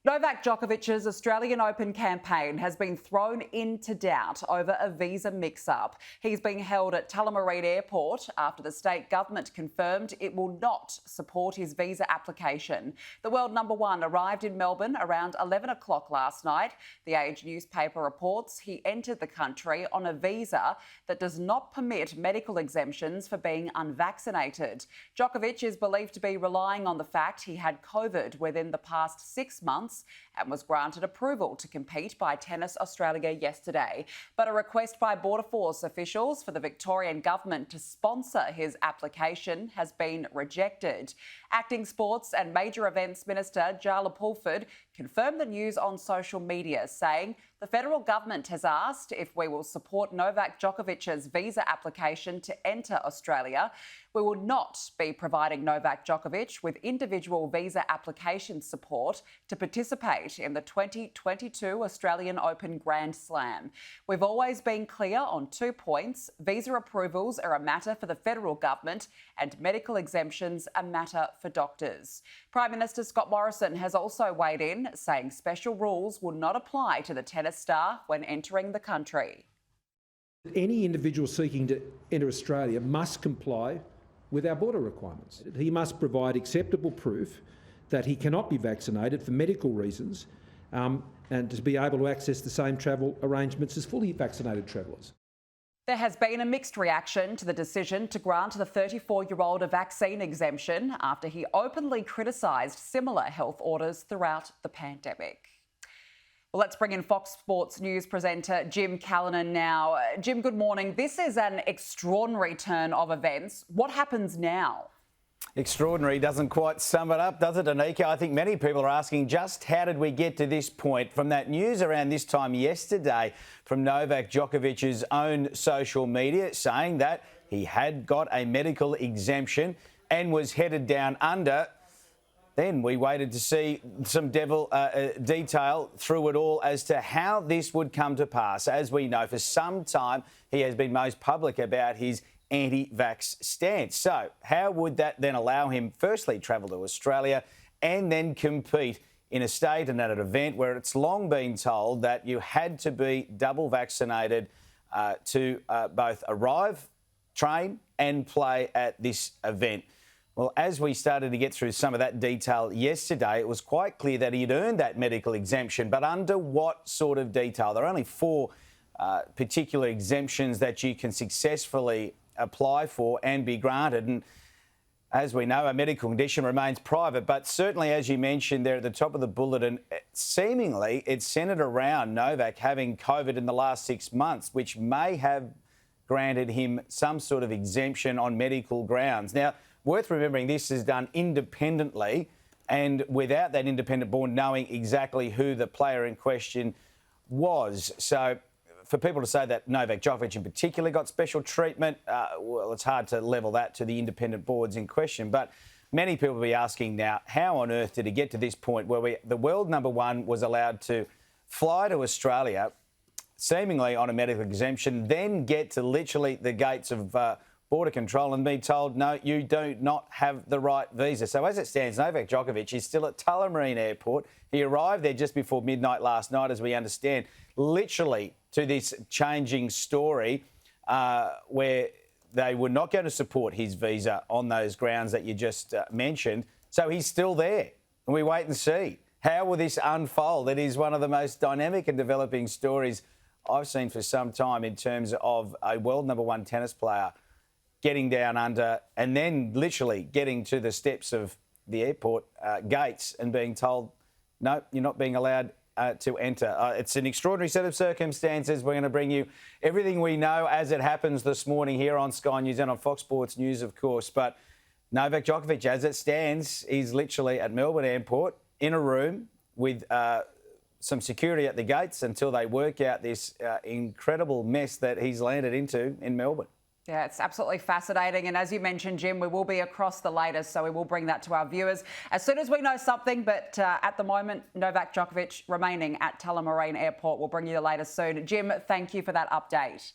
Novak Djokovic's Australian Open campaign has been thrown into doubt over a visa mix-up. He's being held at Tullamarine Airport after the state government confirmed it will not support his visa application. The world number one arrived in Melbourne around 11 o'clock last night. The Age newspaper reports he entered the country on a visa that does not permit medical exemptions for being unvaccinated. Djokovic is believed to be relying on the fact he had COVID within the past 6 months and was granted approval to compete by Tennis Australia yesterday. But a request by Border Force officials for the Victorian government to sponsor his application has been rejected. Acting Sports and Major Events Minister Jala Pulford confirmed the news on social media, saying the federal government has asked if we will support Novak Djokovic's visa application to enter Australia. We will not be providing Novak Djokovic with individual visa application support to participate in the 2022 Australian Open Grand Slam. We've always been clear on 2 points. Visa approvals are a matter for the federal government and medical exemptions a matter for doctors. Prime Minister Scott Morrison has also weighed in, saying special rules will not apply to the tennis star when entering the country. Any individual seeking to enter Australia must comply with our border requirements. He must provide acceptable proof that he cannot be vaccinated for medical reasons and to be able to access the same travel arrangements as fully vaccinated travellers. There has been a mixed reaction to the decision to grant the 34-year-old a vaccine exemption after he openly criticised similar health orders throughout the pandemic. Well, let's bring in Fox Sports News presenter Jim Callinan now. Jim, good morning. This is an extraordinary turn of events. What happens now? Extraordinary doesn't quite sum it up, does it, Anika? I think many people are asking just how did we get to this point? From that news around this time yesterday from Novak Djokovic's own social media saying that he had got a medical exemption and was headed down under. Then we waited to see some detail through it all as to how this would come to pass. As we know, for some time, he has been most public about his anti-vax stance. So how would that then allow him, firstly, travel to Australia and then compete in a state and at an event where it's long been told that you had to be double vaccinated to both arrive, train and play at this event? Well, as we started to get through some of that detail yesterday, it was quite clear that he'd earned that medical exemption, but under what sort of detail? There are only 4 particular exemptions that you can successfully apply for and be granted. And as we know, a medical condition remains private, but certainly, as you mentioned there at the top of the bulletin, seemingly it's centred around Novak having COVID in the last 6 months, which may have granted him some sort of exemption on medical grounds. Now, worth remembering, this is done independently and without that independent board knowing exactly who the player in question was. So for people to say that Novak Djokovic in particular got special treatment, well, it's hard to level that to the independent boards in question. But many people will be asking now, how on earth did it get to this point where the world number one was allowed to fly to Australia, seemingly on a medical exemption, then get to literally the gates of border control and be told, no, you do not have the right visa. So as it stands, Novak Djokovic is still at Tullamarine Airport. He arrived there just before midnight last night, as we understand, literally to this changing story where they were not going to support his visa on those grounds that you just mentioned. So he's still there and we wait and see. How will this unfold? It is one of the most dynamic and developing stories I've seen for some time in terms of a world number one tennis player getting down under and then literally getting to the steps of the airport gates and being told, no, you're not being allowed to enter. It's an extraordinary set of circumstances. We're going to bring you everything we know as it happens this morning here on Sky News and on Fox Sports News, of course. But Novak Djokovic, as it stands, is literally at Melbourne Airport in a room with some security at the gates until they work out this incredible mess that he's landed into in Melbourne. Yeah, it's absolutely fascinating. And as you mentioned, Jim, we will be across the latest, so we will bring that to our viewers as soon as we know something. But at the moment, Novak Djokovic remaining at Tullamarine Airport. We'll bring you the latest soon. Jim, thank you for that update.